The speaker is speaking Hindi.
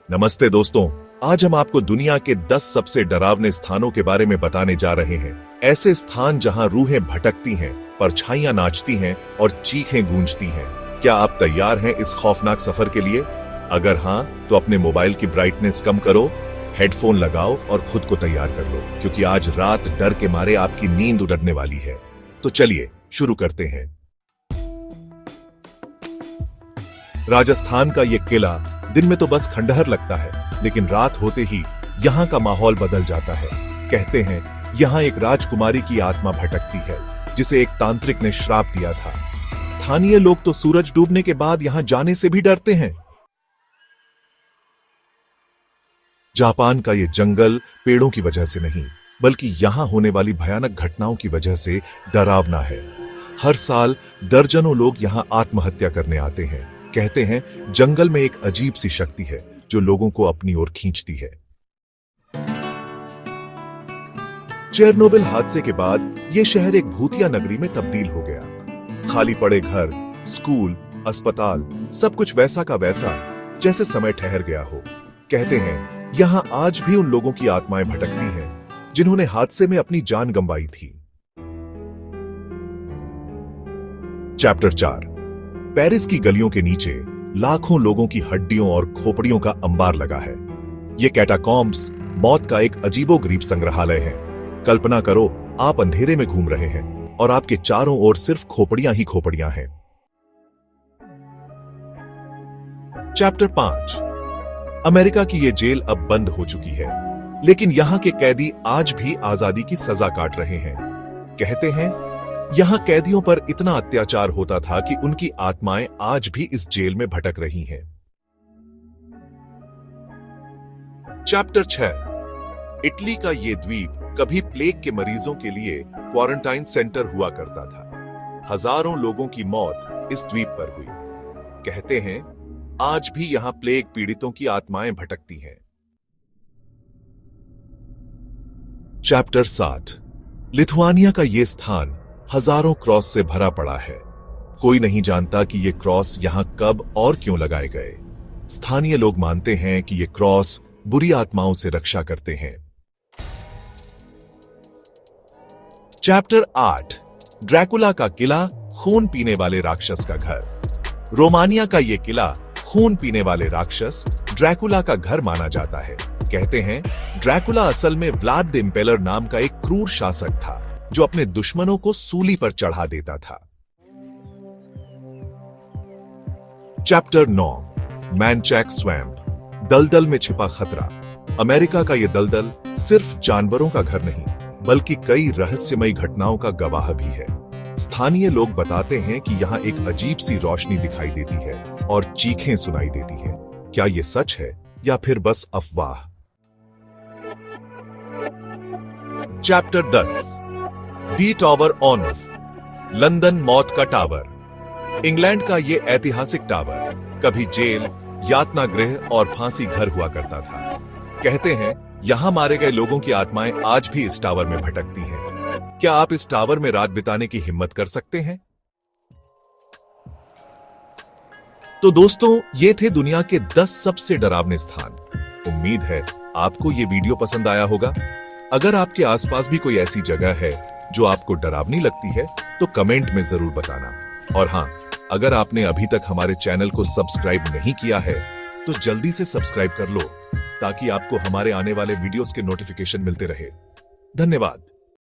नमस्ते दोस्तों, आज हम आपको दुनिया के 10 सबसे डरावने स्थानों के बारे में बताने जा रहे हैं। ऐसे स्थान जहां रूहें भटकती हैं, परछाइयां नाचती हैं और चीखें गूंजती हैं। क्या आप तैयार हैं इस खौफनाक सफर के लिए? अगर हां, तो अपने मोबाइल की ब्राइटनेस कम करो, हेडफोन लगाओ और खुद को तैयार कर लो, क्योंकि आज रात डर के मारे आपकी नींद उड़ने वाली है। तो चलिए शुरू करते हैं। राजस्थान का ये किला दिन में तो बस खंडहर लगता है, लेकिन रात होते ही यहाँ का माहौल बदल जाता है। कहते हैं यहाँ एक राजकुमारी की आत्मा भटकती है, जिसे एक तांत्रिक ने श्राप दिया था। स्थानीय लोग तो सूरज डूबने के बाद यहाँ जाने से भी डरते हैं। जापान का ये जंगल पेड़ों की वजह से नहीं, बल्कि यहाँ होने वाली भयानक घटनाओं की वजह से डरावना है। हर साल दर्जनों लोग यहाँ आत्महत्या करने आते हैं। कहते हैं जंगल में एक अजीब सी शक्ति है जो लोगों को अपनी ओर खींचती है। चेरनोबिल हादसे के बाद यह शहर एक भूतिया नगरी में तब्दील हो गया। खाली पड़े घर, स्कूल, अस्पताल, सब कुछ वैसा का वैसा, जैसे समय ठहर गया हो। कहते हैं यहां आज भी उन लोगों की आत्माएं भटकती हैं जिन्होंने हादसे में अपनी जान गंवाई थी। चैप्टर 4। पेरिस की गलियों के नीचे लाखों लोगों की हड्डियों और खोपड़ियों का अंबार लगा है। ये कैटाकॉम्ब्स मौत का एक अजीबोगरीब संग्रहालय है। कल्पना करो, आप अंधेरे में घूम रहे हैं और आपके चारों ओर सिर्फ खोपड़ियां ही खोपड़ियां हैं। चैप्टर 5। अमेरिका की ये जेल अब बंद हो चुकी है, लेकिन यहां के कैदी आज भी आजादी की सजा काट रहे हैं। कहते हैं यहां कैदियों पर इतना अत्याचार होता था कि उनकी आत्माएं आज भी इस जेल में भटक रही हैं। चैप्टर 6। इटली का यह द्वीप कभी प्लेग के मरीजों के लिए क्वारंटाइन सेंटर हुआ करता था। हजारों लोगों की मौत इस द्वीप पर हुई। कहते हैं आज भी यहां प्लेग पीड़ितों की आत्माएं भटकती हैं। चैप्टर 7। लिथुआनिया का यह स्थान हजारों क्रॉस से भरा पड़ा है। कोई नहीं जानता कि ये क्रॉस यहां कब और क्यों लगाए गए। स्थानीय लोग मानते हैं कि ये क्रॉस बुरी आत्माओं से रक्षा करते हैं। चैप्टर 8। ड्रैकुला का किला, खून पीने वाले राक्षस का घर। रोमानिया का ये किला खून पीने वाले राक्षस ड्रैकुला का घर माना जाता है। कहते हैं ड्रैकुला असल में व्लाद द इम्पेलर नाम का एक क्रूर शासक था, जो अपने दुश्मनों को सूली पर चढ़ा देता था। चैप्टर 9। मैनचैक स्वैम्प, दलदल में छिपा खतरा। अमेरिका का यह दलदल सिर्फ जानवरों का घर नहीं, बल्कि कई रहस्यमयी घटनाओं का गवाह भी है। स्थानीय लोग बताते हैं कि यहां एक अजीब सी रोशनी दिखाई देती है और चीखें सुनाई देती हैं। क्या यह सच है या फिर बस अफवाह? Chapter 10। The tower on off, London मौत का टावर। इंग्लैंड का यह ऐतिहासिक टावर कभी जेल, यातना गृह और फांसी घर हुआ करता था। कहते हैं यहां मारे गए लोगों की आत्माएं आज भी इस टावर में भटकती हैं। क्या आप इस टावर में रात बिताने की हिम्मत कर सकते हैं? तो दोस्तों, ये थे दुनिया के 10 सबसे डरावने स्थान। उम्मीद है आपको ये वीडियो पसंद आया होगा। अगर आपके आसपास भी कोई ऐसी जगह है जो आपको डरावनी लगती है, तो कमेंट में जरूर बताना। और हां, अगर आपने अभी तक हमारे चैनल को सब्सक्राइब नहीं किया है, तो जल्दी से सब्सक्राइब कर लो, ताकि आपको हमारे आने वाले वीडियोस के नोटिफिकेशन मिलते रहे। धन्यवाद।